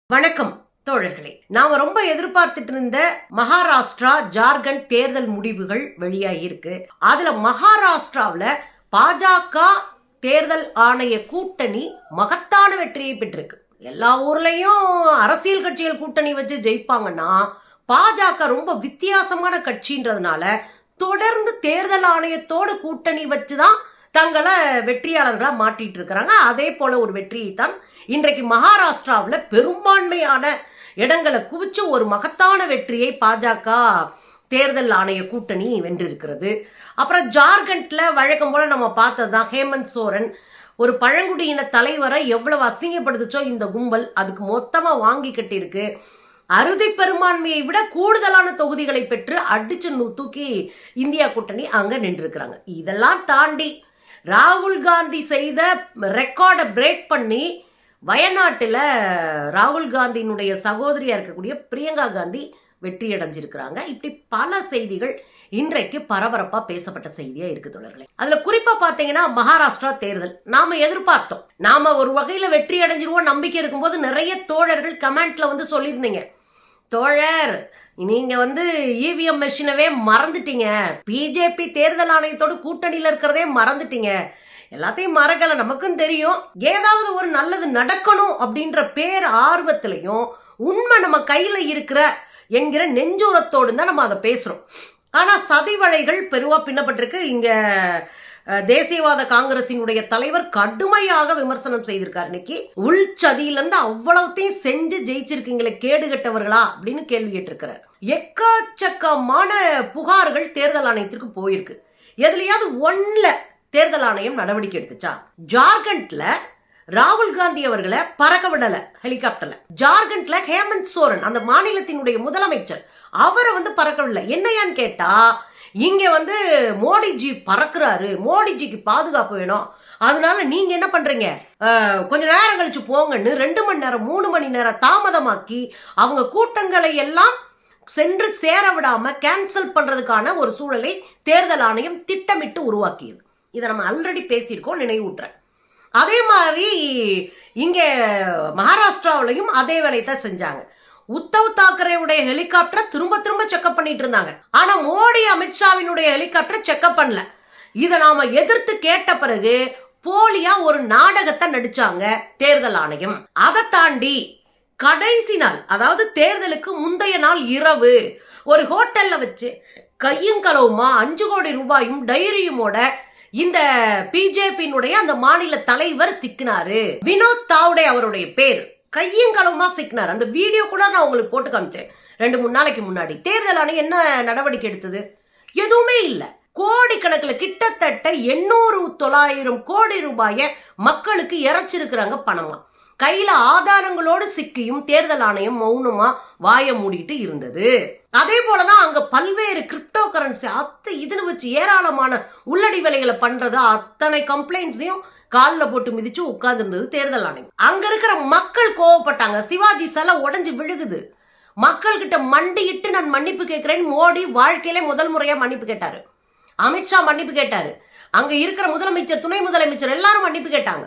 வணக்கம் தோழர்களே. நாம ரொம்ப எதிர்பார்த்துட்டு இருந்த மகாராஷ்டிரா ஜார்க்கண்ட் தேர்தல் முடிவுகள் வெளியாகி இருக்கு. அதுல மகாராஷ்டிராவில் பாஜக தேர்தல் ஆணைய கூட்டணி மகத்தான வெற்றியை பெற்றிருக்கு. எல்லா ஊர்லயும் அரசியல் கட்சிகள் கூட்டணி வச்சு ஜெயிப்பாங்கன்னா பாஜக ரொம்ப வித்தியாசமான கட்சின்றதுனால தொடர்ந்து தேர்தல் ஆணையத்தோடு கூட்டணி வச்சுதான் தங்களை வெற்றியாளர்களா மாட்டிட்டு இருக்கிறாங்க. அதே போல ஒரு வெற்றியை தான் இன்றைக்கு மகாராஷ்டிராவில் பெரும்பான்மையான இடங்களை குவிச்சு ஒரு மகத்தான வெற்றியை பாஜக தேர்தல் ஆணைய கூட்டணி வென்றிருக்கிறது. அப்புறம் ஜார்க்கண்ட்ல வழக்கம் போல நம்ம பார்த்ததுதான் ஹேமந்த் சோரன் ஒரு பழங்குடியின தலைவரை எவ்வளவு அசிங்கப்படுத்துச்சோ இந்த கும்பல் அதுக்கு மொத்தமா வாங்கி கட்டியிருக்கு. அறுதி பெரும்பான்மையை விட கூடுதலான தொகுதிகளை பெற்று அடிச்சு தூக்கி இந்தியா கூட்டணி அங்க நின்றுருக்கிறாங்க. இதெல்லாம் தாண்டி ராகுல் காந்தி செய்த ரெக்கார்டை பிரேக் பண்ணி வயநாட்டில் ராகுல் காந்தியினுடைய சகோதரியா இருக்கக்கூடிய பிரியங்கா காந்தி வெற்றி அடைஞ்சிருக்கிறாங்க. இப்படி பல செய்திகள் இன்றைக்கு பரபரப்பா பேசப்பட்ட செய்தியா இருக்கு தோழர்களே. அதுல குறிப்பா பாத்தீங்கன்னா மகாராஷ்டிரா தேர்தல் நாம எதிர்பார்த்தோம். நாம ஒரு வகையில வெற்றி அடைஞ்சிருவோம் நம்பிக்கை இருக்கும்போது நிறைய தோழர்கள் கமெண்ட்ல வந்து சொல்லியிருந்தீங்க, தோழர் நீங்க இவிஎம் மெஷினவே மறந்துட்டீங்க, பிஜேபி தேர்தல் ஆணையத்தோடு கூட்டணியில இருக்கிறதே மறந்துட்டீங்க, எல்லாத்தையும் மறக்கல, நமக்கும் தெரியும் ஏதாவது ஒரு நல்லது நடக்கணும் அப்படின்ற பேர் ஆர்வத்திலையும் உண்மை நம்ம கையில இருக்கிற என்கிற நெஞ்சூரத்தோடு தான் நம்ம அதை பேசுறோம். ஆனா சதிவலைகள் பெருவா பின்னப்பட்டிருக்கு. இங்க தேசியவாத காங்கிரசினுடைய தலைவர் கடுமையாக விமர்சனம் செய்திருக்காரு. இன்னைக்கு உள்சதியிலிருந்து அவ்வளவுத்தையும் செஞ்சு ஜெயிச்சிருக்கீங்களே கேடுகட்டவர்களா அப்படின்னு கேள்வி கேட்டிருக்கிறார். எக்கச்சக்கமான புகார்கள் தேர்தல் ஆணையத்திற்கு போயிருக்கு. எதுலயாவது ஒன்ல தேர்தல் ஆணையம் நடவடிக்கை எடுத்துச்சா? ஜார்க்கண்ட்ல ராகுல் காந்தி அவர்களை பறக்க விடல ஹெலிகாப்டர்ல. ஜார்க்கண்ட்ல ஹேமந்த் சோரன் அந்த மாநிலத்தினுடைய முதலமைச்சர் அவரை பறக்க விடல. என்னையான்னு கேட்டா இங்க மோடிஜி பறக்குறாரு, மோடிஜிக்கு பாதுகாப்பு வேணும், அதனால நீங்க என்ன பண்றீங்க கொஞ்ச நேரம் கழிச்சு போங்கன்னு 2 மணி நேரம் 3 மணி நேரம் தாமதமாக்கி அவங்க கூட்டங்களை எல்லாம் சென்று சேர விடாம கேன்சல் பண்றதுக்கான ஒரு சூழலை தேர்தல் ஆணையம் திட்டமிட்டு உருவாக்கியது. இதை நம்ம ஆல்ரெடி பேசியிருக்கோம், நினைவூட்டுறேன். அதே மாதிரி இங்க மகாராஷ்டிராவிலையும் அதே வேலையை தான் செஞ்சாங்க. உத்தவ் தாக்கரேவுடைய ஹெலிகாப்டரை திரும்ப திரும்ப செக்அப் பண்ணிட்டு இருந்தாங்க. ஆனா மோடி அமித்ஷாவினுடைய ஹெலிகாப்டரை செக்அப் பண்ணல. இதை நாம எதிர்த்து கேட்ட பிறகு போலியா ஒரு நாடகத்தை நடிச்சாங்க தேர்தல் ஆணையம். அதை தாண்டி கடைசி நாள், அதாவது தேர்தலுக்கு முந்தைய நாள் இரவு ஒரு ஹோட்டல்ல வச்சு கையும் களவுமா 5 கோடி ரூபாயும் டைரியுமோட இந்த பிஜேபியினுடைய அந்த மாநில தலைவர் சிக்கினாரு. வினோத் தாவ்டே அவருடைய பேர். கையும் களவுமா சிக்கினார். அந்த வீடியோ கூட நான் உங்களுக்கு போட்டு காமிச்சேன் 2-3 நாளைக்கு முன்னாடி. தேர்தல் ஆணையம் என்ன நடவடிக்கை எடுத்தது? எதுவுமே இல்லை. கோடிக்கணக்கில் கிட்டத்தட்ட 800-900 கோடி ரூபாயை மக்களுக்கு இறைச்சிருக்கிறாங்க பணமா. கையில ஆதாரங்களோடு சிக்கியும் தேர்தல் ஆணையம் மௌனமா வாய மூடிட்டு இருந்தது. அதே போலதான் அங்க பல்வேறு கிரிப்டோ கரன்சி இதுன்னு வச்சு ஏராளமான உள்ளடி வேலைகளை பண்றது அத்தனை கம்ப்ளைண்ட்ஸையும் காலில் போட்டு மிதிச்சு உட்கார்ந்து இருந்தது தேர்தல் ஆணையம். அங்க இருக்கிற மக்கள் கோவப்பட்டாங்க. சிவாஜி சிலை உடஞ்சு விழுகுது. மக்கள் கிட்ட மண்டியிட்டு நான் மன்னிப்பு கேட்கிறேன். மோடி வாழ்க்கையிலே முதல் முறையா மன்னிப்பு கேட்டாரு. அமித்ஷா மன்னிப்பு கேட்டாரு. அங்க இருக்கிற முதலமைச்சர், துணை முதலமைச்சர் எல்லாரும் மன்னிப்பு கேட்டாங்க.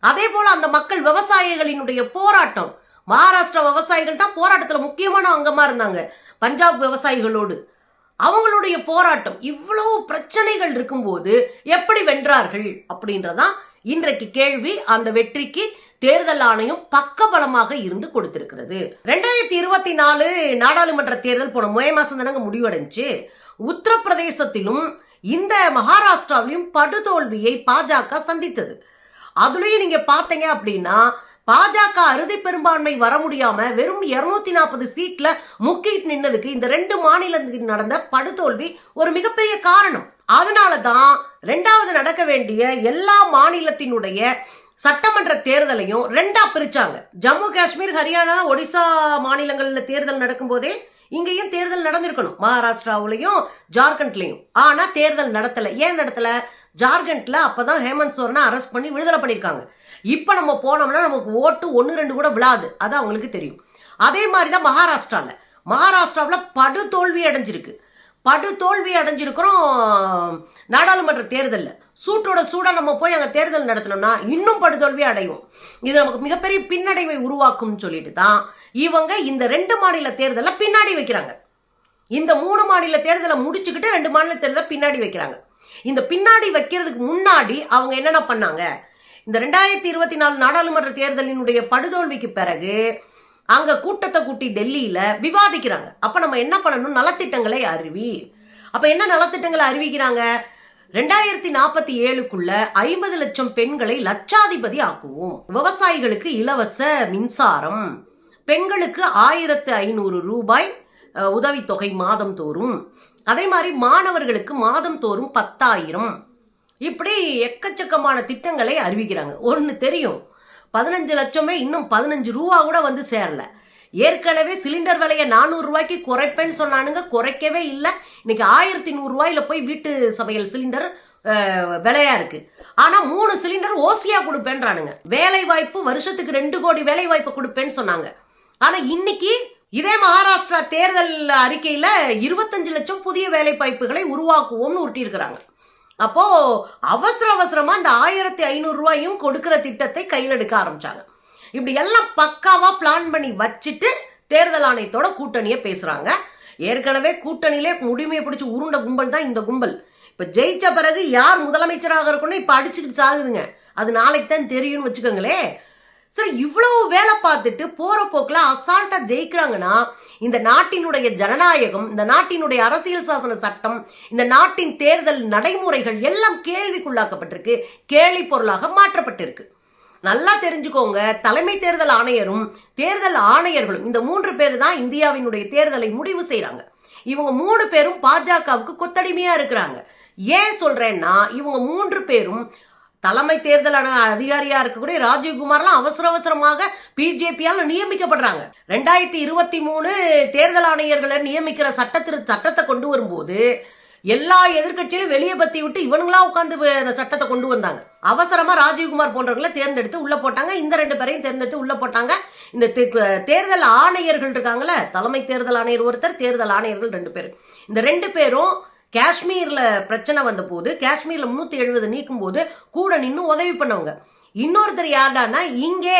அதே போல அந்த மக்கள் விவசாயிகளினுடைய போராட்டம், மகாராஷ்டிரா விவசாயிகள் தான் போராட்டத்துல முக்கியமான அங்கமா இருந்தாங்க. பஞ்சாப் விவசாயிகளோடு அவங்களுடைய போராட்டம், இவ்வளவு பிரச்சனைகள் இருக்கும்போது எப்படி வென்றார்கள் அப்படின்றதான் இன்றைக்கு கேள்வி. அந்த வெற்றிக்கு தேர்தல் ஆணையம் பக்கபலமாக இருந்து கொடுத்திருக்கிறது. 2024 நாடாளுமன்ற தேர்தல் போன மே மாசம் தானங்க முடிவடைஞ்சு. உத்தரப்பிரதேசத்திலும் இந்த மகாராஷ்டிராவிலும் படுதோல்வியை பாஜக சந்தித்தது. அதுலயும் நீங்க பாத்தீங்க அப்படின்னா பாஜக அறுதி பெரும்பான்மை வர முடியாம வெறும் 240 சீட்ல முக்கிட்டு நின்னதுக்கு இந்த 2 மாநிலத்தில் நடந்த படுதோல்வி ஒரு மிகப்பெரிய காரணம். அதனாலதான் 2வது நடக்க வேண்டிய எல்லா மாநிலத்தினுடைய சட்டமன்ற தேர்தலையும் 2ஆ பிரிச்சாங்க. ஜம்மு காஷ்மீர், ஹரியானா, ஒடிசா மாநிலங்கள்ல தேர்தல் நடக்கும் போதே இங்கேயும் தேர்தல் நடந்திருக்கணும், மகாராஷ்டிராவிலையும் ஜார்க்கண்ட்லயும். ஆனா தேர்தல் நடத்தல. ஏன் நடத்தல? ஜார்க்கண்ட்ல அப்பதான் ஹேமந்த் சோரனை அரெஸ்ட் பண்ணி விடுதலை பண்ணிருக்காங்க. இப்ப நம்ம போனோம்னா நமக்கு ஓட்டு 1-2 கூட விழாது, அது அவங்களுக்கு தெரியும். அதே மாதிரிதான் மகாராஷ்டிராவில் படுதோல்வி அடைஞ்சிருக்கு. படுதோல்வி அடைஞ்சிருக்கிறோம் நாடாளுமன்ற தேர்தலில். சூட்டோட சூடா நம்ம போய் அங்கே தேர்தல் நடத்தினோம்னா இன்னும் படுதோல்வி அடைவோம். இது நமக்கு மிகப்பெரிய பின்னடைவை உருவாக்கும்னு சொல்லிட்டு தான் இவங்க இந்த 2 மாநில தேர்தலை பின்னாடி வைக்கிறாங்க. இந்த 3 மாநில தேர்தலை முடிச்சுக்கிட்டு 2 மாநில தேர்தலை பின்னாடி வைக்கிறாங்க. இந்த பின்னாடி வைக்கிறதுக்கு முன்னாடி அவங்க என்னென்ன பண்ணாங்க, இந்த 2024 நாடாளுமன்ற தேர்தலினுடைய படுதோல்விக்கு பிறகு அங்க கூட்டத்தை கூட்டி டெல்லியில விவாதிக்கிறாங்க. அப்ப நம்ம என்ன பண்ணணும், நலத்திட்டங்களை அறிவி. அப்ப என்ன நலத்திட்டங்களை அறிவிக்கிறாங்க, 2047க்குள்ள 50 லட்சம் பெண்களை லட்சாதிபதி ஆக்குவோம், விவசாயிகளுக்கு இலவச மின்சாரம், பெண்களுக்கு 1500 ரூபாய் உதவித்தொகை மாதம் தோறும், அதே மாதிரி மாணவர்களுக்கு மாதம் தோறும் 10,000, இப்படி எக்கச்சக்கமான திட்டங்களை அறிவிக்கிறாங்க. ஒன்று தெரியும், 15 லட்சமே இன்னும் 15 ரூபா கூட வந்து சேரல. ஏற்கனவே சிலிண்டர் விலையை 400 ரூபாய்க்கு குறைப்பேன்னு சொன்னானுங்க, குறைக்கவே இல்லை. இன்னைக்கு 1100 ரூபாயில போய் வீட்டு சமையல் சிலிண்டர் விலையா இருக்கு. ஆனா 3 சிலிண்டர் ஓசியா கொடுப்பேன்றானுங்க. வேலை வாய்ப்பு வருஷத்துக்கு 2 கோடி வேலை வாய்ப்பு கொடுப்பேன்னு சொன்னாங்க. ஆனா இன்னைக்கு இதே மகாராஷ்டிரா தேர்தல் அறிக்கையில 25 லட்சம் புதிய வேலை வாய்ப்புகளை உருவாக்குவோம்னு உருட்டியிருக்கிறாங்க. அப்போ அவசரமா இந்த 1500 ரூபாயும் கொடுக்கிற திட்டத்தை கையில் எடுக்க ஆரம்பிச்சாங்க. இப்படி எல்லாம் பக்காவா பிளான் பண்ணி வச்சுட்டு தேர்தல் ஆணையத்தோட கூட்டணியை பேசுறாங்க. ஏற்கனவே கூட்டணியிலே முடிமையை பிடிச்சி உருண்ட கும்பல் தான் இந்த கும்பல். இப்ப ஜெயிச்ச பிறகு யார் முதலமைச்சராக இருக்கணும் இப்ப அடிச்சுக்கிட்டு சாகுதுங்க. அது நாளைக்கு தான் தெரியும்னு வச்சுக்கோங்களேன். சரி, இவ்வளவு வேலை பார்த்துட்டு போற போக்குல அசால்ட்டா ஜெயிக்கிறாங்கன்னா இந்த நாட்டினுடைய ஜனநாயகம், இந்த நாட்டினுடைய அரசியல் சாசன சட்டம், இந்த நாட்டின் தேர்தல் நடைமுறைகள் எல்லாம் கேள்விக்குள்ளாக்கப்பட்டிருக்கு, கேள்வி பொருளாக மாற்றப்பட்டிருக்கு. நல்லா தெரிஞ்சுக்கோங்க, தலைமை தேர்தல் ஆணையரும் தேர்தல் ஆணையர்களும் இந்த 3 பேர் தான் இந்தியாவினுடைய தேர்தலை முடிவு செய்யறாங்க. இவங்க 3 பேரும் பாஜகவுக்கு கொத்தடிமையா இருக்கிறாங்க. ஏன் சொல்றேன்னா, இவங்க 3 பேரும் தலைமை தேர்தல் அதிகாரியா இருக்கக்கூடிய ராஜீவ்குமார்லாம் அவசரமாக பிஜேபியால் நியமிக்கப்படுறாங்க. 2023 தேர்தல் ஆணையர்களை நியமிக்கிற சட்டத்தை கொண்டு வரும்போது எல்லா எதிர்கட்சியிலும் வெளியே பத்தி விட்டு இவனுங்களா உட்காந்து சட்டத்தை கொண்டு வந்தாங்க. அவசரமா ராஜீவ்குமார் போன்றவர்களை தேர்ந்தெடுத்து உள்ள போட்டாங்க. இந்த 2 பேரையும் தேர்ந்தெடுத்து உள்ள போட்டாங்க. இந்த தேர்தல் ஆணையர்கள் இருக்காங்கல்ல, தலைமை தேர்தல் ஆணையர் ஒருத்தர், தேர்தல் ஆணையர்கள் 2 பேர். இந்த 2 பேரும் காஷ்மீர்ல பிரச்சனை வந்த போது, காஷ்மீர்ல 370 நீக்கும் போது கூட நின்று உதவி பண்ணவங்க. இன்னொருத்தர் யாருடானா, இங்கே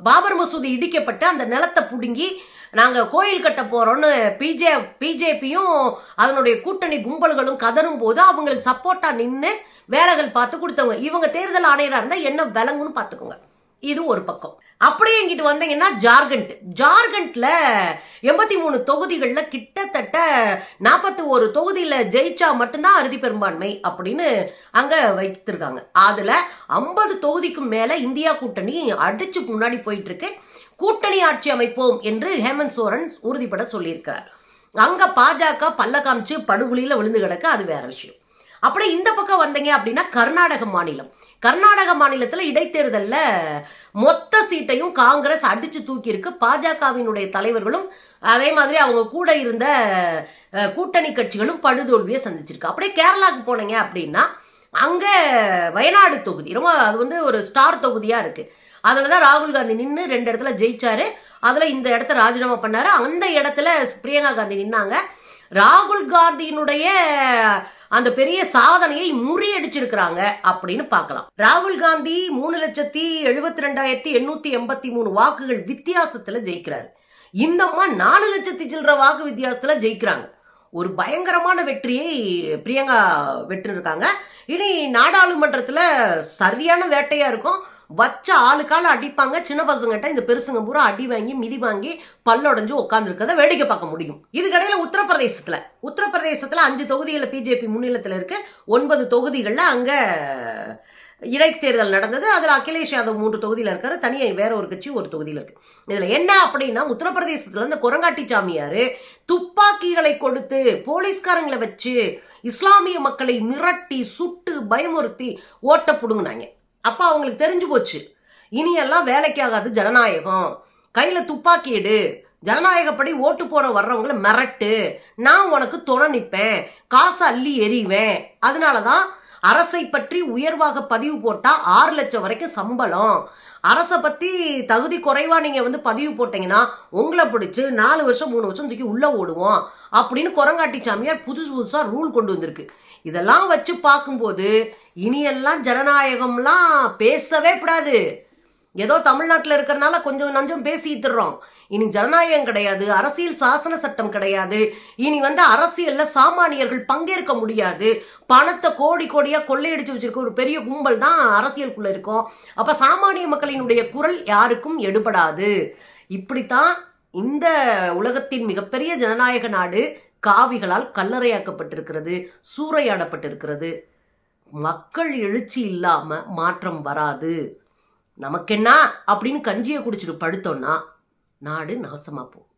பாபர் மசூதி இடிக்கப்பட்டு அந்த நிலத்தை புடுங்கி நாங்கள் கோயில் கட்ட போறோம்னு பிஜேபியும் அதனுடைய கூட்டணி கும்பல்களும் கதரும் போது அவங்களுக்கு சப்போர்ட்டா நின்று வேலைகள் பார்த்து கொடுத்தவங்க. இவங்க தேர்தல் ஆணையராக இருந்தால் என்ன விளங்குன்னு பார்த்துக்கோங்க. இது ஒரு பக்கம். அப்படியே இங்கிட்டு வந்தீங்கன்னா ஜார்க்கண்ட்ல 83 தொகுதிகளில் கிட்டத்தட்ட 41 தொகுதியில் ஜெயிச்சா மட்டும்தான் அறுதி பெரும்பான்மை அப்படின்னு அங்க வைத்திருக்காங்க. அதுல 50 தொகுதிக்கும் மேல இந்தியா கூட்டணி அடிச்சு முன்னாடி போயிட்டு இருக்கு. கூட்டணி ஆட்சி அமைப்போம் என்று ஹேமந்த் சோரன் உறுதிப்பட சொல்லியிருக்கிறார். அங்க பாஜக பல்ல காமிச்சு படுகொலியில விழுந்து கிடக்க, அது வேற விஷயம். அப்படி இந்த பக்கம் வந்தீங்க அப்படின்னா கர்நாடக மாநிலத்தில் இடைத்தேர்தலில் மொத்த சீட்டையும் காங்கிரஸ் அடிச்சு தூக்கி இருக்கு. பாஜகவினுடைய தலைவர்களும் அதே மாதிரி அவங்க கூட இருந்த கூட்டணி கட்சிகளும் படுதோல்வியை சந்திச்சிருக்கு. அப்படியே கேரளாவுக்கு போனீங்க அப்படின்னா அங்க வயநாடு தொகுதி ரொம்ப அது ஒரு ஸ்டார் தொகுதியா இருக்கு. அதுலதான் ராகுல் காந்தி நின்று 2 இடத்துல ஜெயிச்சாரு. அதுல இந்த இடத்த ராஜினாமா பண்ணாரு. அந்த இடத்துல பிரியங்கா காந்தி நின்னாங்க. ராகுல் காந்தியினுடைய அந்த பெரிய சாதனையை முறியடிச்சிருக்கிறாங்க அப்படின்னு பார்க்கலாம். ராகுல் காந்தி 3,72,883 வாக்குகள் வித்தியாசத்துல ஜெயிக்கிறாரு. இந்த அம்மா 4 லட்சத்தி சில்லற வாக்கு வித்தியாசத்துல ஜெயிக்கிறாங்க. ஒரு பயங்கரமான வெற்றியை பிரியங்கா வெற்றிருக்காங்க. இனி நாடாளுமன்றத்துல சரியான வேட்டையா இருக்கும். வச்ச ஆளுக்கால அடிப்பாங்க. சின்ன பசங்கிட்ட இந்த பெருசுங்க பூரா அடி வாங்கி மிதி வாங்கி பல்லொடைஞ்சு உட்காந்துருக்கத வேடிக்கை பார்க்க முடியும். இதுக்கடையில உத்தரப்பிரதேசத்துல 5 தொகுதிகளில் பிஜேபி முன்னிலத்தில் இருக்கு. 9 தொகுதிகளில் அங்க இடைத்தேர்தல் நடந்தது. அதுல அகிலேஷ் யாதவ் 3 தொகுதியில் இருக்காரு. தனியா வேற ஒரு கட்சி ஒரு தொகுதியில் இருக்கு. இதுல என்ன அப்படின்னா, உத்தரப்பிரதேசத்துல இந்த குரங்காட்டி சாமியாரு துப்பாக்கிகளை கொடுத்து போலீஸ்காரங்களை வச்சு இஸ்லாமிய மக்களை மிரட்டி சுட்டு பயமுறுத்தி ஓட்ட புடுங்கினாங்க. அப்ப அவங்களுக்கு தெரிஞ்சு போச்சு, இனியெல்லாம் வேலைக்கு ஆகாது ஜனநாயகம், கையில துப்பாக்கி எடு, ஜனநாயகப்படி ஓட்டு போட வர்றவங்களை மிரட்டு, நான் உனக்கு துணை நிற்பேன், காசு அள்ளி எறிவேன். அதனாலதான் அரசை பற்றி உயர்வாக பதிவு போட்டா 6 லட்சம் வரைக்கும் சம்பளம், அரசை பத்தி தகுதி குறைவா நீங்க பதிவு போட்டீங்கன்னா உங்களை பிடிச்சு 4 வருஷம் 3 வருஷம் தூக்கி உள்ள ஓடுவோம் அப்படின்னு குரங்காட்டி சாமியார் புதுசா ரூல் கொண்டு வந்திருக்கு. இதெல்லாம் வச்சு பார்க்கும்போது இனியெல்லாம் ஜனநாயகம்லாம் பேசவே கூடாது. ஏதோ தமிழ்நாட்டில் இருக்கிறனால கொஞ்சம் நஞ்சம் பேசிட்டுறோம். இனி ஜனநாயகம் கிடையாது, அரசியல் சாசன சட்டம் கிடையாது. இனி அரசியல்ல சாமானியர்கள் பங்கேற்க முடியாது. பணத்தை கோடி கோடியா கொள்ளையடிச்சு வச்சிருக்க ஒரு பெரிய கும்பல் தான் அரசியலுக்குள்ள இருக்கும். அப்ப சாமானிய மக்களினுடைய குரல் யாருக்கும் எடுபடாது. இப்படித்தான் இந்த உலகத்தின் மிகப்பெரிய ஜனநாயக நாடு காவிகளால் கல்லறையாக்கப்பட்டிருக்கிறது, சூறையாடப்பட்டிருக்கிறது. மக்கள் எழுச்சி இல்லாம மாற்றம் வராது. நமக்கென்ன அப்படின்னு கஞ்சியை குடிச்சிட்டு படுத்தோம்னா நாடு நாசமா போகும்.